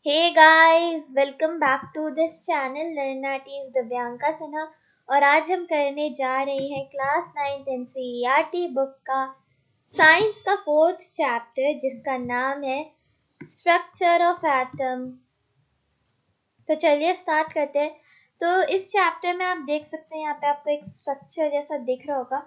Hey guys, welcome back to this channel Learnati is Divyanka Sinha. और आज हम करने जा रहे हैं क्लास 9th एनसीईआरटी बुक का साइंस का 4th चैप्टर जिसका नाम है स्ट्रक्चर ऑफ एटम। तो चलिए स्टार्ट करते हैं। तो इस चैप्टर में आप देख सकते हैं यहाँ पे आपको एक स्ट्रक्चर जैसा दिख रहा होगा।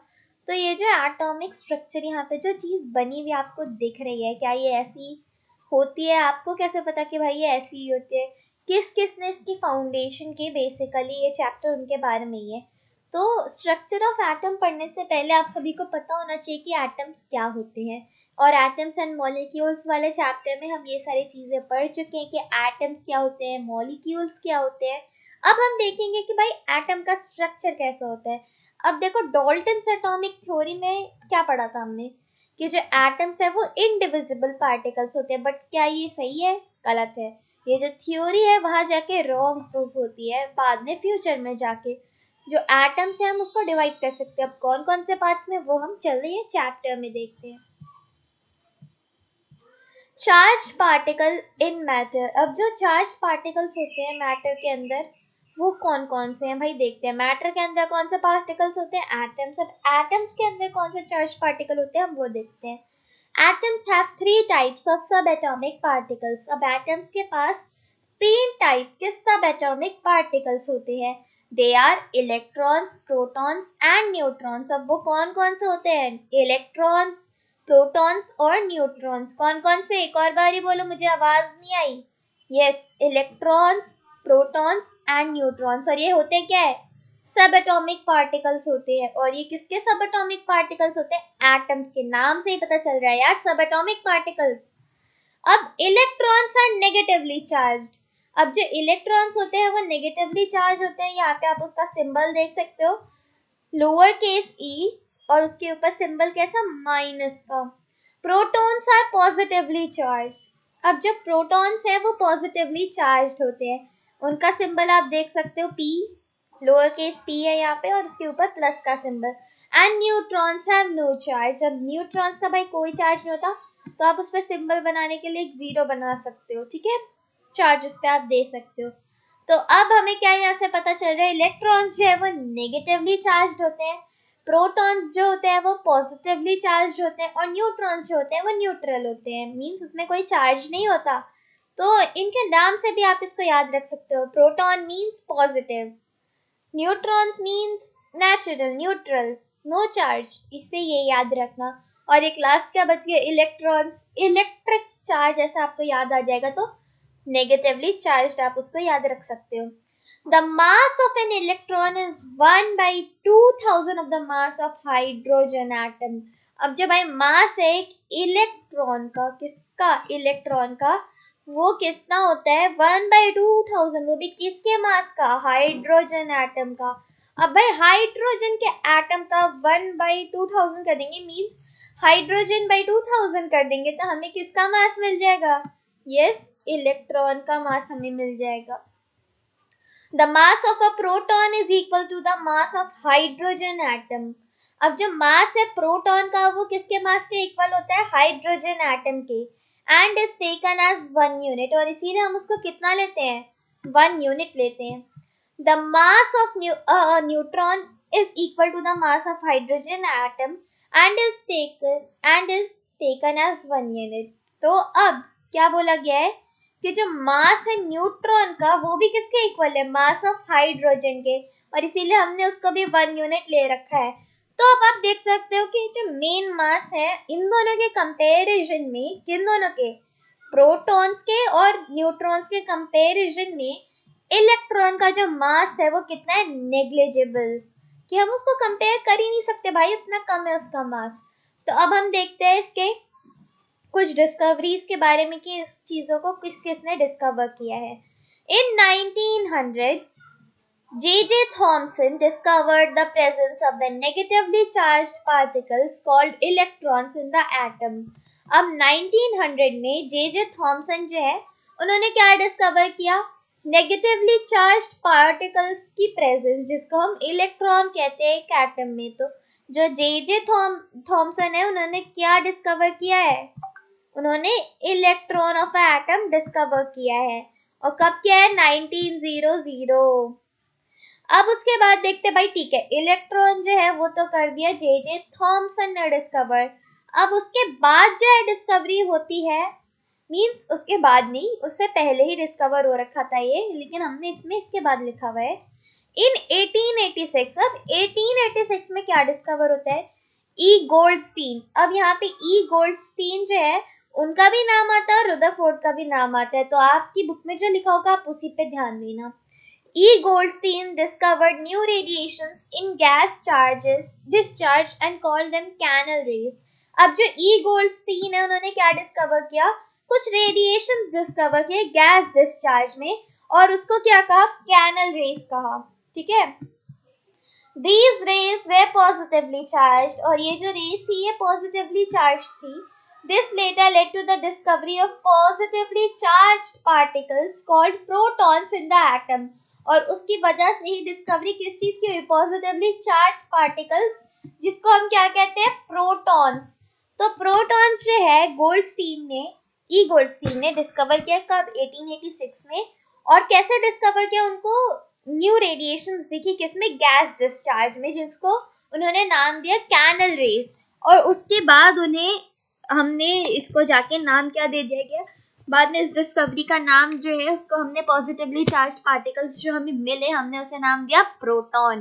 तो ये जो एटॉमिक स्ट्रक्चर यहाँ पे जो चीज़ बनी हुई आपको दिख रही है, क्या ये ऐसी होती है? आपको कैसे पता कि भाई ये ऐसी ही होती है? किस किस ने इसकी फाउंडेशन की? बेसिकली ये चैप्टर उनके बारे में ही है। तो स्ट्रक्चर ऑफ एटम पढ़ने से पहले आप सभी को पता होना चाहिए कि एटम्स क्या होते हैं। और एटम्स एंड मॉलिक्यूल्स वाले चैप्टर में हम ये सारी चीज़ें पढ़ चुके हैं कि एटम्स क्या होते हैं, मॉलिक्यूल्स क्या होते हैं। अब हम देखेंगे कि भाई एटम का स्ट्रक्चर कैसा होता है। अब देखो, डाल्टन्स एटॉमिक थ्योरी में क्या पढ़ा था हमने कि जो एटम्स है वो इनडिविजिबल पार्टिकल्स होते हैं। बट क्या ये सही है? गलत है। ये जो थ्योरी है वहां जाके रॉन्ग प्रूफ होती है बाद में, फ्यूचर में जाके। जो एटम्स है हम उसको डिवाइड कर सकते हैं। अब कौन कौन से पार्ट्स में, वो हम चल रही है चैप्टर में देखते हैं। Charge particle in matter. अब जो चार्ज पार्टिकल्स होते हैं मैटर के अंदर, वो कौन कौन से हैं भाई? देखते हैं मैटर के अंदर कौन से पार्टिकल्स होते हैं, एटम्स। अब एटम्स के अंदर कौन से चार्ज पार्टिकल होते हैं हम वो देखते हैं। Atoms have three types of subatomic particles. अब एटम्स के पास तीन टाइप के सबएटॉमिक पार्टिकल्स होते हैं। They are electrons, protons and neutrons. अब वो कौन कौन से होते हैं? इलेक्ट्रॉन्स, प्रोटॉन्स और न्यूट्रॉन्स। कौन कौन से? एक और बारी बोलो, मुझे आवाज नहीं आई। Yes, electrons, protons and neutrons. और ये होते क्या है? सब एटॉमिक पार्टिकल्स होते हैं। और ये किसके सब एटॉमिक पार्टिकल्स होते हैं? एटम्स के। नाम से ही पता चल रहा है यार, सब एटॉमिक पार्टिकल्स। अब इलेक्ट्रॉन्स आर नेगेटिवली चार्ज्ड। अब जो इलेक्ट्रॉन्स होते हैं वो नेगेटिवली चार्ज होते हैं। यहाँ पे आप उसका सिंबल देख सकते हो, लोअर केस ई, और उसके ऊपर सिंबल कैसा? माइनस का। Protons are positively charged. अब जो प्रोटॉन्स है वो पॉजिटिवली चार्ज्ड होते हैं। उनका सिंबल आप देख सकते हो, पी, लोअर केस पी है यहाँ पे, और उसके ऊपर प्लस का symbol. And neutrons have no charge. अब न्यूट्रॉन्स का भाई कोई चार्ज नहीं होता, तो आप उस पर सिंबल बनाने के लिए एक जीरो बना सकते हो, ठीक है? चार्ज उस पर आप दे सकते हो। तो अब हमें क्या यहाँ से पता चल रहा है? इलेक्ट्रॉन्स जो है वो नेगेटिवली चार्ज होते हैं, प्रोटॉन्स जो होते हैं वो पॉजिटिवली चार्ज होते हैं, और न्यूट्रॉन्स जो होते हैं वो न्यूट्रल होते हैं। मींस उसमें कोई चार्ज नहीं होता। तो इनके नाम से भी आप इसको याद रख सकते हो। Proton means positive, neutrons means natural, neutral, no charge. इससे ये याद रखना। और एक लास्ट क्या बच गया? Electrons, electric charge. ऐसा आपको याद आ जाएगा, तो नेगेटिवली चार्ज्ड आप उसको याद रख सकते हो। The mass of an electron is 1/2000 of the mass of hydrogen atom. अब जब भाई मास है एक इलेक्ट्रॉन का, किसका? इलेक्ट्रॉन का, वो कितना होता है? 1/2000। वो भी किसके मास का? हाइड्रोजन एटम का। अब भाई हाइड्रोजन के एटम का 1/2000 कर देंगे, मीन्स हाइड्रोजन बाई 2000 कर देंगे, तो हमें किसका मास मिल जाएगा? यस, इलेक्ट्रॉन का मास हमें मिल जाएगा। The mass of a proton is equal to the mass of hydrogen atom. अब जो मास है प्रोटॉन का वो किसके मास के इक्वल होता है? हाइड्रोजन एटम के। And is taken as 1 unit, और इसीलिए हम उसको कितना लेते हैं? 1 यूनिट लेते हैं। The mass of neutron is equal to the mass of hydrogen atom and is taken as 1 unit. तो अब क्या बोला गया है कि जो मास है न्यूट्रॉन का वो भी किसके इक्वल है? मास ऑफ हाइड्रोजन के। और इसीलिए हमने उसको भी 1 यूनिट ले रखा है। तो अब आप देख सकते हो कि जो मेन मास है इन दोनों के कंपैरिजन में, किन दोनों के? प्रोटॉन्स के और न्यूट्रॉन्स के कंपैरिजन में इलेक्ट्रॉन का जो मास है वो कितना है? नेग्लिजिबल, कि हम उसको कंपेयर कर ही नहीं सकते भाई, इतना कम है उसका मास। तो अब हम देखते हैं इसके कुछ डिस्कवरीज के बारे में कि इस चीज़ों को किस किसने डिस्कवर किया है। इन 1900 J.J. Thomson discovered the presence of the negatively charged particles called electrons in the atom. अब 1900 में J.J. Thomson जो है उन्होंने क्या डिस्कवर किया? नेगेटिवली चार्ज्ड पार्टिकल्स की प्रेजेंस, जिसको हम इलेक्ट्रॉन कहते हैं एक एटम में। तो जो J.J. थॉमसन है उन्होंने क्या डिस्कवर किया है? उन्होंने इलेक्ट्रॉन ऑफ एटम डिस्कवर किया है। और कब किया है? 1900। अब उसके बाद देखते भाई, ठीक है, इलेक्ट्रॉन जो है वो तो कर दिया जे थॉमसन ने डिस्कवर। अब उसके बाद जो है डिस्कवरी होती है, मींस उसके बाद नहीं, उससे पहले ही डिस्कवर हो रखा था ये, लेकिन हमने इसमें इसके बाद लिखा हुआ है इन 1886। अब 1886 में क्या डिस्कवर होता है? ई गोल्डस्टीन। अब यहाँ पे ई गोल्डस्टीन जो है उनका भी नाम आता है और रदरफोर्ड का भी नाम आता है, तो आपकी बुक में जो लिखा होगा आप उसी पे ध्यान देना। E. Goldstein discovered new radiations in gas charges discharged and called them canal rays. अब जो E. Goldstein है उन्होंने क्या डिस्कवर किया? कुछ रेडिएशंस डिस्कवर किए गैस डिस्चार्ज में, और उसको क्या कहा? कैनल रेज कहा। ठीक है, These rays were positively charged, और ये जो रेज थी ये पॉजिटिवली चार्ज थी। This later led to the discovery of positively charged particles called protons in the atom. और उसकी वजह से ही डिस्कवरी किस चीज की हुई? पॉजिटिवली चार्ज्ड पार्टिकल्स, जिसको हम क्या कहते हैं? प्रोटॉन्स। तो प्रोटॉन्स जो है गोल्डस्टीन ने डिस्कवर किया कब? 1886 में। और कैसे डिस्कवर किया? उनको न्यू रेडिएशंस दिखी किसमें? गैस डिस्चार्ज में, जिसको उन्होंने नाम दिया कैनल रेज। और उसके बाद उन्हें हमने इसको जाके नाम क्या दे दिया गया? बाद में इस डिस्कवरी का नाम जो है उसको हमने पॉजिटिवली चार्ज पार्टिकल्स जो हमें मिले, हमने उसे नाम दिया प्रोटॉन।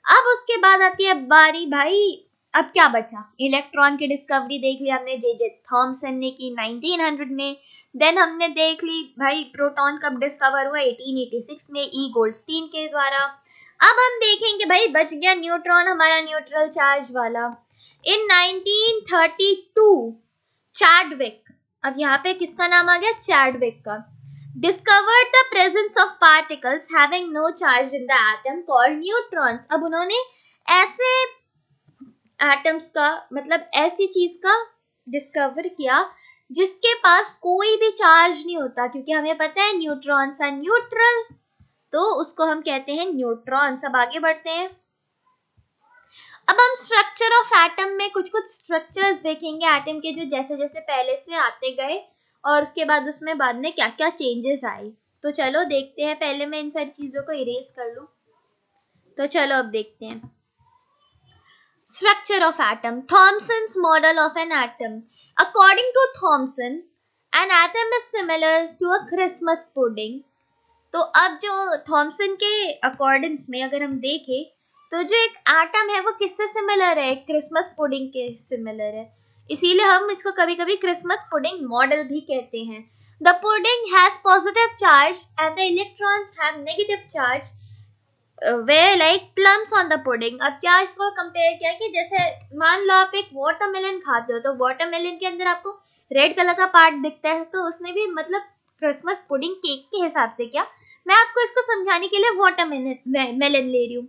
अब उसके बाद आती है बारी भाई, अब क्या बचा? इलेक्ट्रॉन की डिस्कवरी देख ली हमने, जे थॉमसन ने की 1900 में। देन हमने देख ली भाई प्रोटॉन कब डिस्कवर हुआ? 1886 में ई गोल्डस्टीन के द्वारा। अब हम देखेंगे भाई बच गया न्यूट्रॉन, हमारा न्यूट्रल चार्ज वाला। इन 1932 चैडविक, अब यहाँ पे किसका नाम आ गया? चैडविक का। Discovered the presence of particles having no charge in the atom called neutrons. अब उन्होंने ऐसे एटम्स का, मतलब ऐसी चीज का डिस्कवर किया जिसके पास कोई भी चार्ज नहीं होता, क्योंकि हमें पता है न्यूट्रॉन्स आर न्यूट्रल, तो उसको हम कहते हैं न्यूट्रॉन्स। अब आगे बढ़ते हैं। अब हम स्ट्रक्चर ऑफ एटम में कुछ कुछ स्ट्रक्चर्स देखेंगे एटम के, जो जैसे जैसे पहले से आते गए और उसके बाद उसमें बाद में क्या क्या चेंजेस आए। तो चलो देखते हैं, पहले मैं इन सारी चीजों को इरेज कर लूं। तो चलो अब देखते हैं structure of atom. Thomson's model of an atom. According to Thomson, an atom is similar to a Christmas pudding. तो अब जो थॉमसन के अकॉर्डिंग्स में अगर हम देखें तो जो एक एटम है वो किससे सिमिलर है? क्रिसमस पुडिंग के सिमिलर है, इसीलिए हम इसको कभी कभी क्रिसमस पुडिंग मॉडल भी कहते हैं। The pudding has positive charge and the electrons have negative charge way like plums on the pudding. अब क्या इसको कंपेयर किया कि जैसे मान लो आप एक वाटरमेलन खाते हो, तो वाटरमेलन के अंदर आपको रेड कलर का पार्ट दिखता है, तो उसने भी मतलब क्रिसमस पुडिंग केक के हिसाब से, क्या मैं आपको इसको समझाने के लिए वाटरमेलन ले रही हूँ।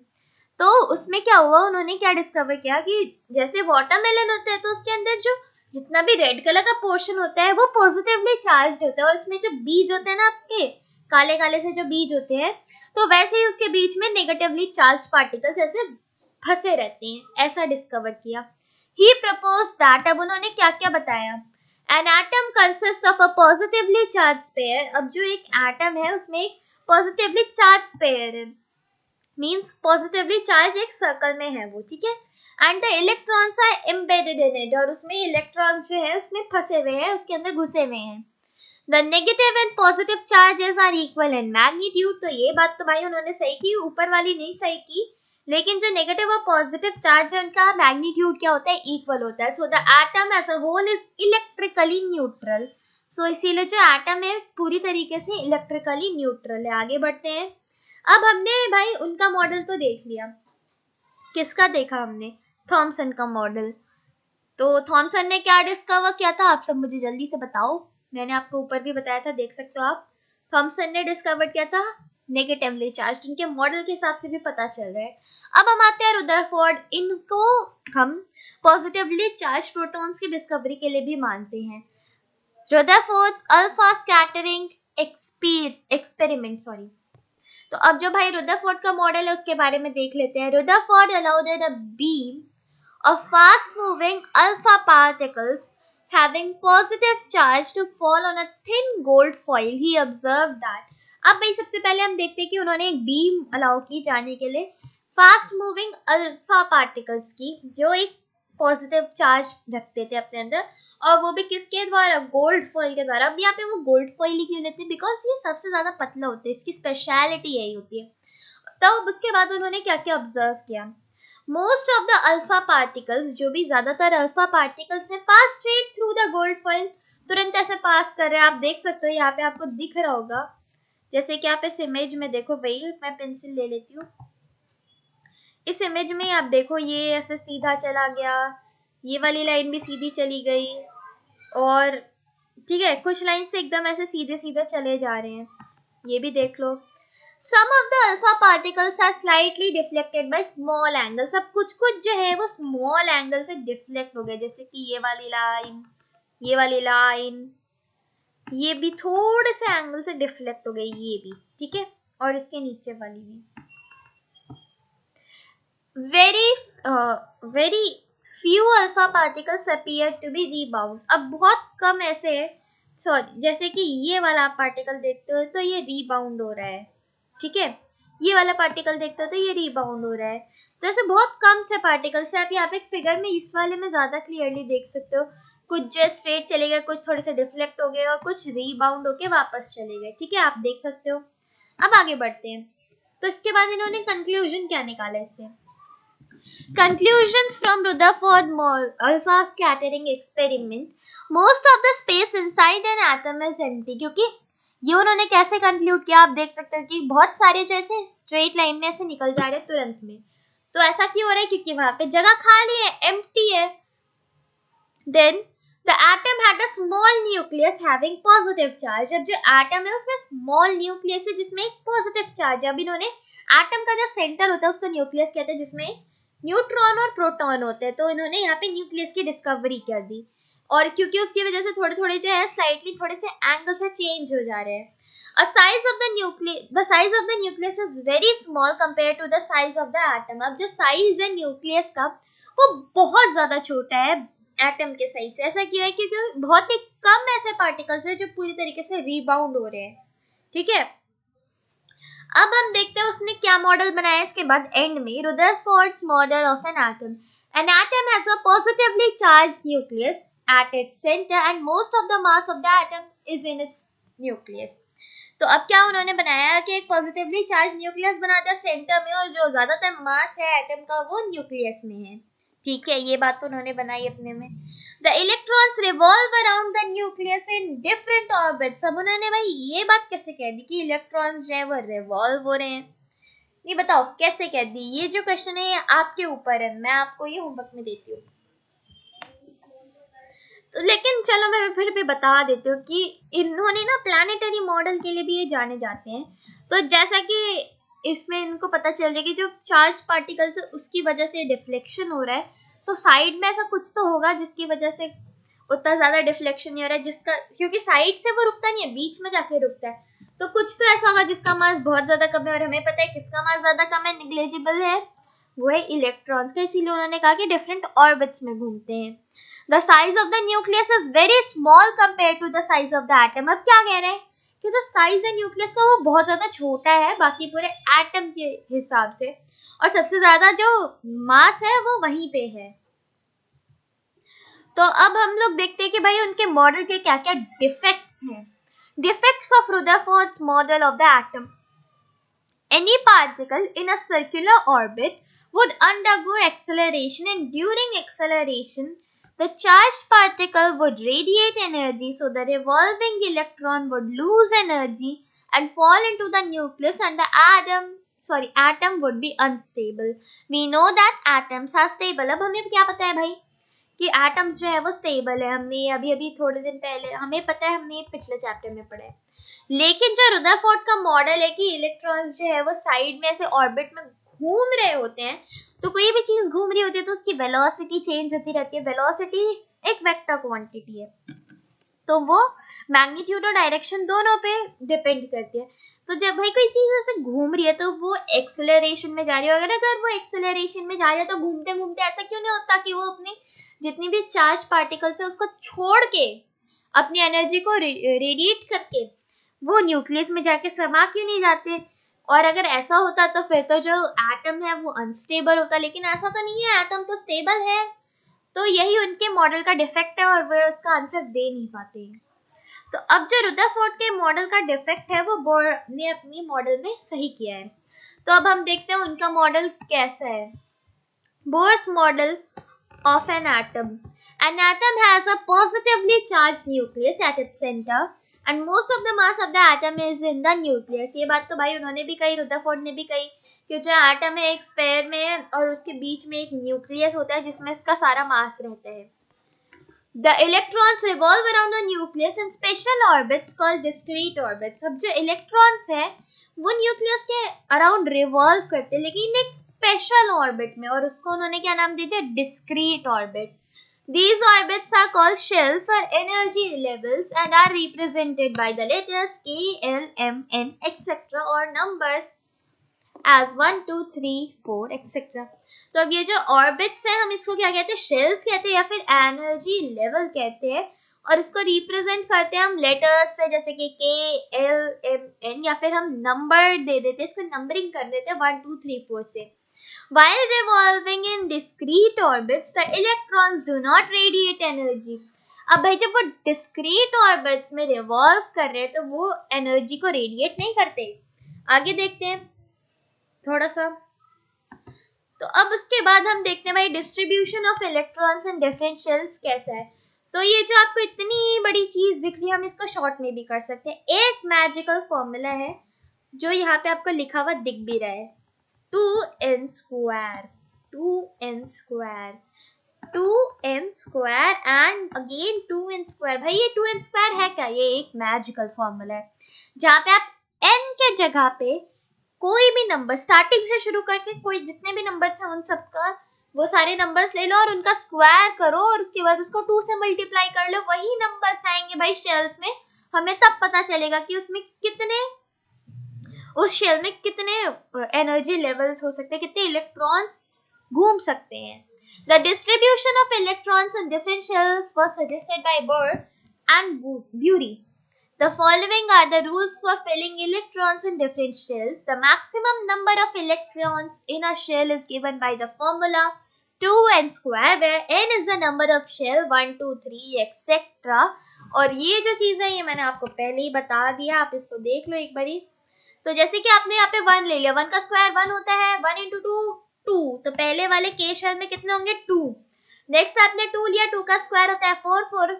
तो उसमें क्या हुआ, उन्होंने क्या डिस्कवर किया कि जैसे वाटरमेलन होता है तो उसके अंदर जो जितना भी रेड कलर का पोर्शन होता है वो पॉजिटिवली चार्ज्ड होता है, और इसमें जो बीज होते हैं ना आपके काले काले से जो बीज होते हैं, तो वैसे ही उसके बीच में नेगेटिवली चार्ज पार्टिकल्स ऐसे फंसे रहते हैं, ऐसा डिस्कवर किया। ही प्रपोज दैट, अब उन्होंने क्या क्या बताया? An atom consist of a positively charge pair. अब जो एक एटम है उसमें एक पॉजिटिवली चार्ज पेयर है, मीन्स पॉजिटिवली चार्ज एक सर्कल में है वो, ठीक है। And the electrons are embedded in it, और उसमें इलेक्ट्रॉन्स जो है उसमें फंसे हुए हैं, उसके अंदर घुसे हुए हैं। The negative and positive charges are equal in magnitude. तो ये बात तो भाई उन्होंने सही की, ऊपर वाली नहीं सही की, लेकिन जो नेगेटिव और पॉजिटिव चार्ज है उनका मैग्नीट्यूड क्या होता है? इक्वल होता है। So the atom as a whole is electrically neutral. So इसीलिए जो एटम है पूरी तरीके से इलेक्ट्रिकली न्यूट्रल है। आगे बढ़ते हैं। अब हमने भाई उनका मॉडल तो देख लिया, किसका देखा हमने? थॉमसन का मॉडल। तो थॉमसन ने क्या डिस्कवर किया था? आप सब मुझे जल्दी से बताओ, मैंने आपको ऊपर भी बताया था, देख सकते हो आप। थॉमसन ने डिस्कवर किया था नेगेटिवली चार्ज, उनके मॉडल के हिसाब से भी पता चल रहा है। अब हम आते हैं रदरफोर्ड, इनको हम पॉजिटिवली चार्ज प्रोटॉन्स की डिस्कवरी के लिए भी मानते हैं। Rutherford's alpha scattering experiment, sorry. तो अब जो भाई रदरफोर्ड का मॉडल है उसके बारे में देख लेते हैं। Rutherford allowed the beam of fast moving alpha particles having positive charge to fall on a thin gold foil. He observed that. अब भाई सबसे पहले हम देखते हैं कि उन्होंने एक बीम अलाउ की जाने के लिए फास्ट मूविंग अल्फा पार्टिकल्स की, जो एक पॉजिटिव चार्ज रखते थे अपने अंदर, और वो भी किसके द्वारा, गोल्ड फॉइल के द्वारा. अब यहाँ पे वो गोल्ड फॉइल ही क्यों लेते हैं, बिकॉज ये सबसे ज्यादा पतला होते हैं, इसकी स्पेशलिटी यही होती है. तब उसके बाद उन्होंने क्या क्या ऑब्जर्व किया. Most of the alpha particles, जो भी ज्यादातर अल्फा पार्टिकल्स हैं, pass straight through the gold foil, तुरंत ऐसे पास कर रहे हैं. आप देख सकते हो यहाँ पे आपको दिख रहा होगा, जैसे कि आप इस इमेज में देखो. भाई मैं पेंसिल ले लेती हूँ. इस इमेज में आप देखो, ये ऐसे सीधा चला गया, ये वाली लाइन भी सीधी चली गई, और ठीक है कुछ लाइन से एकदम ऐसे सीधे सीधे चले जा रहे हैं. ये भी देख लो. Some of the alpha particles are slightly deflected by small angles. अब कुछ कुछ जो है वो small angle से deflect हो गए, जैसे कि ये वाली लाइन, ये वाली लाइन, ये भी थोड़े से एंगल से डिफ्लेक्ट हो गई, ये भी ठीक है, और इसके नीचे वाली भी. Very few alpha particles appear to be rebound. अब बहुत कम ऐसे है, सॉरी, जैसे कि ये वाला पार्टिकल देखते हो तो ये रीबाउंड हो रहा है, ठीक है, ये वाला पार्टिकल देखते हो तो ये रीबाउंड हो रहा है. तो ऐसे बहुत कम से पार्टिकल्स है. आप यहाँ पे फिगर में इस वाले में ज्यादा क्लियरली देख सकते हो, कुछ जो स्ट्रेट चले गए, कुछ थोड़े से डिफ्लेक्ट हो गए, और कुछ रीबाउंड होके वापस चले गए, ठीक है, आप देख सकते हो. अब आगे बढ़ते हैं. तो इसके बाद इन्होंने कंक्लूजन क्या निकाला इससे. Conclusions from Rutherford alpha scattering experiment. Most of the space inside an atom is empty. क्योंकि ये उन्होंने कैसे कंक्लूड किया, आप देख सकते हो कि बहुत सारे जैसे स्ट्रेट लाइन में ऐसे निकल जा रहे हैं तुरंत में. तो ऐसा क्यों हो रहा है, क्योंकि वहां पे जगह खाली है, एम्प्टी है. Then the atom had a small nucleus having positive charge. अब जो एटम है उसमें स्मॉल न्यूक्लियस है जिसमें एक पॉजिटिव चार्ज है. अब इन्होंने एटम का जो सेंटर होता है उसको न्यूक्लियस कहते हैं, जिसमें न्यूट्रॉन और प्रोटॉन होते हैं. तो इन्होंने यहाँ पे न्यूक्लियस की डिस्कवरी कर दी, और क्योंकि उसकी वजह से थोड़े थोड़े जो है स्लाइटली थोड़े से एंगल से चेंज हो जा रहे हैं. The size of the nucleus is very small compared to the size of the atom. अब जो साइज है न्यूक्लियस का वो बहुत ज्यादा छोटा है एटम के साइज से. ऐसा क्यों है, क्योंकि बहुत ही कम ऐसे पार्टिकल्स है जो पूरी तरीके से रीबाउंड हो रहे हैं, ठीक है. अब हम देखते हैं उसने क्या मॉडल बनाया इसके बाद एंड में. Rutherford's model of an atom. An atom has a positively charged nucleus at its center and most of the mass of the atom is in its nucleus. तो अब क्या उन्होंने बनाया कि एक पॉजिटिवली चार्ज न्यूक्लियस बना दिया सेंटर में, और जो ज्यादातर मास है एटम का वो न्यूक्लियस में है, ठीक है. ये बात तो उन्होंने बनाई अपने में. The electrons revolve around the nucleus in different orbits. अब उन्होंने भाई ये बात कैसे कह दी कि इलेक्ट्रॉन्स जो है वो रिवॉल्व हो रहे हैं, ये बताओ कैसे कह दी. ये जो क्वेश्चन है ये आपके ऊपर है, मैं आपको ये होमवर्क में देती हूँ. लेकिन चलो मैं फिर भी बता देती हूँ कि इन्होंने ना प्लानिटरी मॉडल के लिए भी ये जाने जाते हैं. तो जैसा कि इसमें इनको पता चल रहा है कि जो चार्ज पार्टिकल्स है उसकी वजह से डिफ्लेक्शन हो रहा है, तो साइड में ऐसा कुछ तो होगा जिसकी वजह से उतना ज्यादा डिफ्लेक्शन नहीं हो रहा है, जिसका, क्योंकि साइड से वो रुकता नहीं है, बीच में जाके रुकता है. तो कुछ तो ऐसा होगा जिसका मास बहुत ज्यादा कम है, और हमें पता है किसका मास ज्यादा कम है, निग्लेजिबल है, वो है इलेक्ट्रॉन्स का. इसीलिए उन्होंने कहा कि डिफरेंट ऑर्बिट्स में घूमते हैं. The size of the nucleus is very small compared to the size of the atom. अब क्या कह रहे हैं कि जो साइज है न्यूक्लियस का वो बहुत ज्यादा छोटा है बाकी पूरे एटम के हिसाब से, और सबसे ज्यादा जो मास है वो वहीं पे है. तो अब हम लोग देखते हैं कि भाई उनके मॉडल के क्या क्या डिफेक्ट्स हैं. Defects of Rutherford's model of the atom. Any particle in a circular orbit would undergo acceleration, and during acceleration the charged particle would radiate energy, so the revolving electron would lose energy and fall into the nucleus, and the atom would be unstable. We know that atoms are stable. अब हमें क्या पता है भाई कि atoms जो है वो स्टेबल है. हमने अभी थोड़े दिन पहले हमें पता है, हमने पिछले चैप्टर में पढ़ा है. लेकिन जो रुदरफोर्ड का मॉडल है कि इलेक्ट्रॉन्स जो है वो साइड में ऐसे ऑर्बिट में घूम रहे होते हैं, तो कोई भी चीज घूम रही होती है तो उसकी वेलोसिटी चेंज होती रहती है. वेलोसिटी एक वेक्टर क्वांटिटी है, तो वो मैग्नीट्यूड और डायरेक्शन दोनों पे डिपेंड करती है. तो जब भाई कोई चीज ऐसे घूम रही है तो वो एक्सेलरेशन में जा रही है, अगर वो एक्सेलरेशन में जा रही है तो घूमते घूमते ऐसा क्यों नहीं होता कि वो अपनी जितनी भी चार्ज पार्टिकल्स है उसको छोड़ के अपनी एनर्जी को रेडिएट करके वो न्यूक्लियस में जाके समा क्यों नहीं जाते? और अगर ऐसा होता तो फिर तो जो एटम है वो अनस्टेबल होता, लेकिन ऐसा तो नहीं है, एटम तो स्टेबल है। तो यही उनके मॉडल का डिफेक्ट है और वे उसका आंसर दे नहीं पाते हैं। तो अब जो रुदरफोर्ड के मॉडल का डिफेक्ट है वो बोर ने अपनी मॉडल में सही किया है। तो अब हम देखते हैं उनका मॉडल कैसा है। Bohr's model of an atom. An atom has a positively charged nucleus at its center and most of the mass of the atom is in the nucleus. ये बात तो भाई उन्होंने भी कही, रुदरफोर्ड ने भी कही कि जो एटम है एक स्फेयर में और उसके बीच में एक न्यूक्लियस होता है जिसमें इसका सारा मास रहता है। The electrons revolve around the nucleus in special orbits called discrete orbits. अब जो इलेक्ट्रॉन्स है वो न्यूक्लियस के अराउंड रिवॉल्व करते हैं लेकिन एक स्पेशल ऑर्बिट में, और उसको उन्होंने क्या नाम दे दिया? Discrete orbit. These orbits are called shells or energy levels and are represented by the letters K, L, M, N, etc. or numbers as 1, 2, 3, 4, etc. तो अब ये जो ऑर्बिट्स है हम इसको क्या कहते हैं? शेल्स कहते हैं या फिर एनर्जी लेवल कहते हैं, और इसको रिप्रेजेंट करते हैं हम लेटर्स से, जैसे कि के, एल, एम, एन, या फिर हम नंबर दे देते हैं, इसको नंबरिंग कर देते हैं 1, 2, 3, 4 से. While revolving in discrete orbits, the electrons do not radiate energy. अब भाई जब वो डिस्क्रीट ऑर्बिट्स में रिवॉल्व कर रहे हैं तो वो एनर्जी को रेडिएट नहीं करते. आगे देखते हैं थोड़ा सा. तो अब उसके बाद हम देखते हैं भाई distribution of electrons in different shells कैसा है. तो ये जो आपको इतनी बड़ी चीज दिख रही है हम इसको शॉर्ट में भी कर सकते हैं. एक मैजिकल फॉर्मूला है जो यहाँ पे आपको लिखा हुआ दिख भी रहा है, 2n square, 2n square, 2n square and again 2n square. भाई ये 2n square है क्या? ये एक मैजिकल फॉर्मूला है जहाँ पे आप n के जगह पे कोई भी नंबर स्टार्टिंग से शुरू करके कोई जितने भी नंबर्स हैं उन सबका वो सारे नंबर्स ले लो और उनका स्क्वायर करो और उसके बाद उसको 2 से मल्टीप्लाई कर लो, वही नंबर्स आएंगे भाई शेल्स में. हमें तब पता चलेगा कि उसमें कितने, उस शेल में कितने एनर्जी लेवल्स हो सकते हैं, कितने इलेक्ट्रॉन्स घूम सकते हैं. The distribution of electrons in different shells was suggested by bore and bury. The following are the rules for filling electrons in different shells. The maximum number of electrons in a shell is given by the formula 2n square, where n is the number of shell 1, 2, 3, etc. और ये जो चीज़ है ये मैंने आपको पहले ही बता दिया, आप इसको देख लो एक बारी. तो जैसे कि आपने यहाँ पे 1 ले लिया, 1 का स्क्वायर 1 होता है, 1 into 2 2. तो पहले वाले के शेल में कितने होंगे? 2. नेक्स्ट आपने 2 लिया, 2 का स्क्वायर होता है 4, 4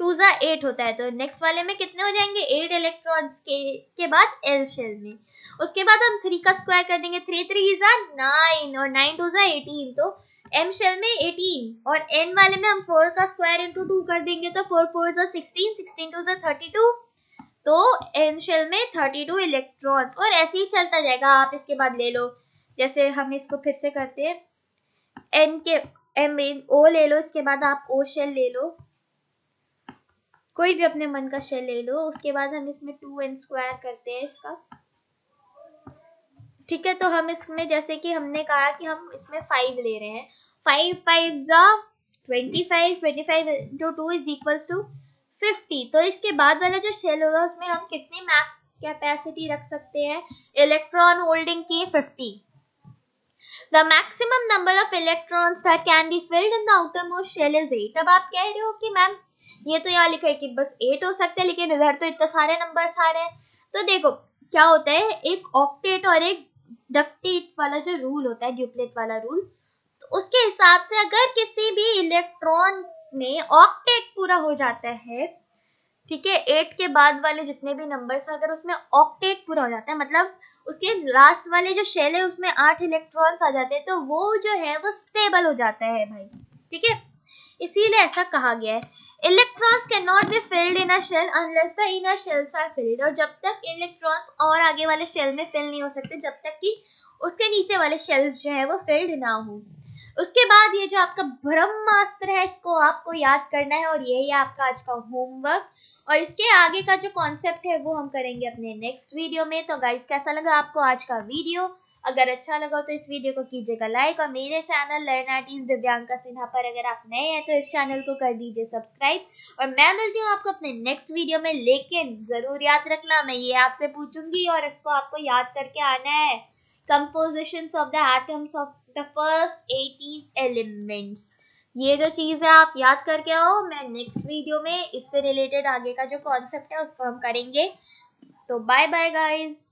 2 जा 8 होता है. तो नेक्स्ट वाले में कितने हो जाएंगे? 8 इलेक्ट्रॉन्स के बाद एल शेल में. उसके बाद हम 3 का स्क्वायर कर देंगे, 3 3 जा 9 और 9 2 जा 18. तो एम शेल में 18 और एन वाले में हम 4 का स्क्वायर इंटू 2 कर देंगे तो 4 4 जा 16, 16 2 जा 32. तो एन शेल में 32 इलेक्ट्रॉन्स, और ऐसे ही चलता जाएगा. आप इसके बाद ले लो, जैसे हम इसको फिर से करते हैं, एन के एम ओ ले लो, इसके बाद आप ओ शेल ले लो, कोई भी अपने मन का शेल ले लो. उसके बाद हम इसमें 2n स्क्वायर करते हैं इसका, ठीक है. तो हम इसमें जैसे कि हमने कहा कि हम इसमें 5 ले रहे हैं, 5 5 जा 25, 25 into 2 is equals to 50. तो इसके बाद वाला जो शेल होगा उसमें हम कितनी मैक्स कैपेसिटी रख सकते हैं इलेक्ट्रॉन होल्डिंग की? 50. The maximum number of electrons that can be filled in the outermost shell is 8. अब आप कह रहे हो कि मैम ये तो यहाँ लिखा है कि बस 8 हो सकते हैं, लेकिन इधर तो इतने सारे नंबर्स आ रहे हैं. तो देखो क्या होता है, एक ऑक्टेट और एक डक्टेट वाला जो रूल होता है, ड्यूप्लेट वाला रूल, तो उसके हिसाब से अगर किसी भी इलेक्ट्रॉन में ऑक्टेट पूरा हो जाता है, ठीक है, 8 के बाद वाले जितने भी नंबर्स अगर उसमें ऑक्टेट पूरा हो जाता है, मतलब उसके लास्ट वाले जो शेल है उसमें 8 इलेक्ट्रॉन्स आ जाते हैं, तो वो जो है वो स्टेबल हो जाता है भाई, ठीक है. इसीलिए ऐसा कहा गया है. Electrons can not be filled in a shell unless the inner shells are filled. और जब तक इलेक्ट्रॉन्स और आगे वाले शेल में फिल नहीं हो सकते जब तक कि उसके नीचे वाले शेल्स जो है वो फिल्ड ना हो. उसके बाद ये जो आपका ब्रह्मास्त्र है इसको आपको याद करना है और यही है आपका आज का होमवर्क. और इसके आगे का जो कॉन्सेप्ट है वो हम करेंगे अपने नेक्स्ट वीडियो में. तो गाइस कैसा लगा आपको आज का वीडियो? अगर अच्छा लगा तो इस वीडियो को कीजिएगा लाइक, और मेरे channel learn artist Divyanka Sinha पर अगर आप नए हैं तो इस चैनल को कर दीजिए सब्सक्राइब। और मैं मिलती हूँ आपको अपने नेक्स्ट वीडियो में, लेकिन जरूर याद रखना मैं ये आपसे पूछूंगी और इसको आपको याद करके आना है, compositions of the atoms of the first 18 elements। ये जो चीज है आप याद करके आओ, मैं नेक्स्ट वीडियो में इससे रिलेटेड आगे का जो कॉन्सेप्ट है उसको हम करेंगे। तो बाय बाय गाइस।